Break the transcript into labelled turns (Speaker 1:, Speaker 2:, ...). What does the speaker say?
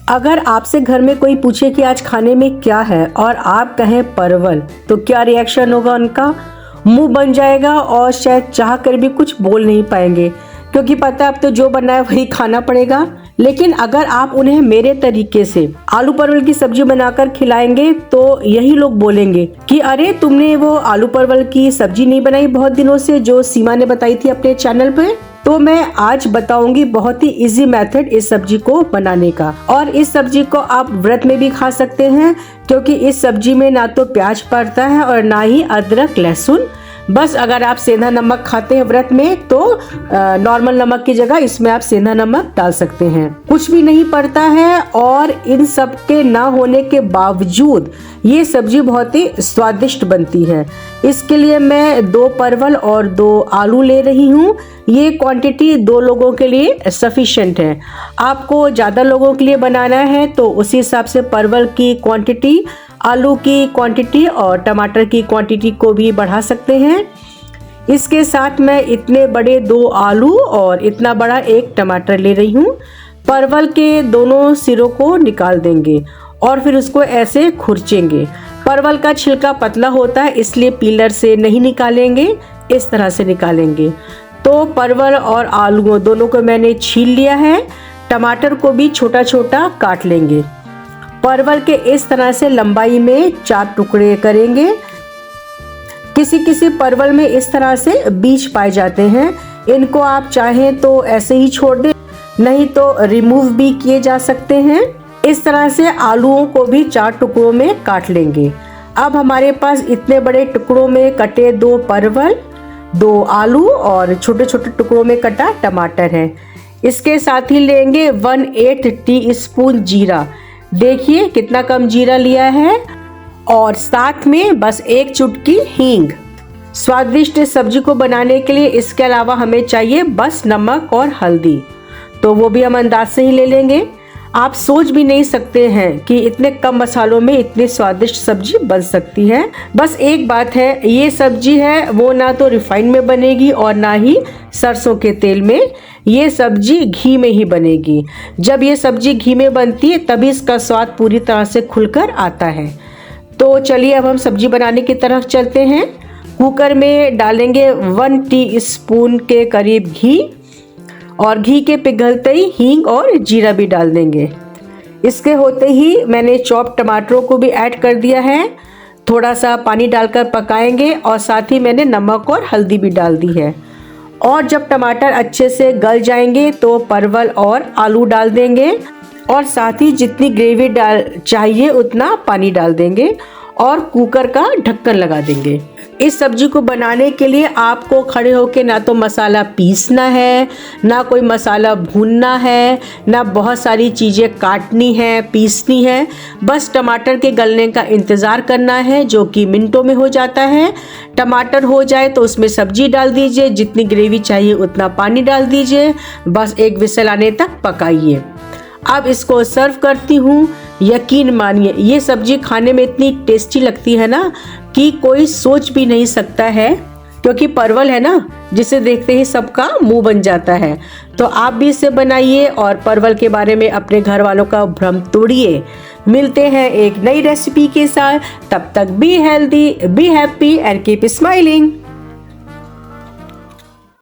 Speaker 1: अगर आपसे घर में कोई पूछे कि आज खाने में क्या है और आप कहें परवल, तो क्या रिएक्शन होगा उनका? मुंह बन जाएगा और शायद चाह कर भी कुछ बोल नहीं पाएंगे, क्योंकि पता है अब तो जो बनना है वही खाना पड़ेगा। लेकिन अगर आप उन्हें मेरे तरीके से आलू परवल की सब्जी बनाकर खिलाएंगे तो यही लोग बोलेंगे कि अरे तुमने वो आलू परवल की सब्जी नहीं बनाई बहुत दिनों से, जो सीमा ने बताई थी अपने चैनल पे। तो मैं आज बताऊंगी बहुत ही इजी मेथड इस सब्जी को बनाने का। और इस सब्जी को आप व्रत में भी खा सकते हैं, क्योंकि इस सब्जी में ना तो प्याज पड़ता है और ना ही अदरक लहसुन। बस अगर आप सेंधा नमक खाते हैं व्रत में तो नॉर्मल नमक की जगह इसमें आप सेंधा नमक डाल सकते हैं। कुछ भी नहीं पड़ता है और इन सब के ना होने के बावजूद ये सब्जी बहुत ही स्वादिष्ट बनती है। इसके लिए मैं 2 परवल और 2 आलू ले रही हूँ। ये क्वांटिटी 2 लोगों के लिए सफिशिएंट है। आपको ज़्यादा लोगों के लिए बनाना है तो उसी हिसाब से परवल की क्वांटिटी, आलू की क्वांटिटी और टमाटर की क्वांटिटी को भी बढ़ा सकते हैं। इसके साथ मैं इतने बड़े 2 आलू और इतना बड़ा 1 टमाटर ले रही हूँ। परवल के दोनों सिरों को निकाल देंगे और फिर उसको ऐसे खुरचेंगे। परवल का छिलका पतला होता है, इसलिए पीलर से नहीं निकालेंगे, इस तरह से निकालेंगे। तो परवल और आलू दोनों को मैंने छील लिया है। टमाटर को भी छोटा छोटा काट लेंगे। परवल के इस तरह से लंबाई में 4 टुकड़े करेंगे। किसी किसी परवल में इस तरह से बीज पाए जाते हैं, इनको आप चाहें तो ऐसे ही छोड़ दें, नहीं तो रिमूव भी किए जा सकते हैं। इस तरह से आलूओं को भी 4 टुकड़ों में काट लेंगे। अब हमारे पास इतने बड़े टुकड़ों में कटे 2 परवल, 2 आलू और छोटे छोटे टुकड़ों में कटा टमाटर है। इसके साथ ही लेंगे 1/8 टीस्पून जीरा। देखिए कितना कम जीरा लिया है। और साथ में बस 1 चुटकी हींग। स्वादिष्ट सब्जी को बनाने के लिए इसके अलावा हमें चाहिए बस नमक और हल्दी, तो वो भी हम अंदाज से ही ले लेंगे। आप सोच भी नहीं सकते हैं कि इतने कम मसालों में इतनी स्वादिष्ट सब्जी बन सकती है। बस एक बात है, ये सब्जी है वो ना तो रिफाइंड में बनेगी और ना ही सरसों के तेल में। ये सब्जी घी में ही बनेगी। जब ये सब्जी घी में बनती है तभी इसका स्वाद पूरी तरह से खुलकर आता है। तो चलिए अब हम सब्जी बनाने की तरफ चलते हैं। कुकर में डालेंगे 1 टीस्पून के करीब घी और घी के पिघलते ही हींग और जीरा भी डाल देंगे। इसके होते ही मैंने चॉप टमाटरों को भी ऐड कर दिया है। थोड़ा सा पानी डालकर पकाएंगे और साथ ही मैंने नमक और हल्दी भी डाल दी है। और जब टमाटर अच्छे से गल जाएंगे तो परवल और आलू डाल देंगे और साथ ही जितनी ग्रेवी चाहिए उतना पानी डाल देंगे और कुकर का ढक्कन लगा देंगे। इस सब्जी को बनाने के लिए आपको खड़े होके ना तो मसाला पीसना है, ना कोई मसाला भूनना है, ना बहुत सारी चीज़ें काटनी है, पीसनी है। बस टमाटर के गलने का इंतज़ार करना है, जो कि मिनटों में हो जाता है। टमाटर हो जाए तो उसमें सब्जी डाल दीजिए, जितनी ग्रेवी चाहिए उतना पानी डाल दीजिए, बस 1 विसल आने तक पकाइए। अब इसको सर्व करती हूँ। यकीन मानिए ये सब्जी खाने में इतनी टेस्टी लगती है ना कि कोई सोच भी नहीं सकता है, क्योंकि परवल है ना जिसे देखते ही सबका मुंह बन जाता है। तो आप भी इसे बनाइए और परवल के बारे में अपने घर वालों का भ्रम तोड़िए। मिलते हैं एक नई रेसिपी के साथ, तब तक be healthy, be happy and keep smiling.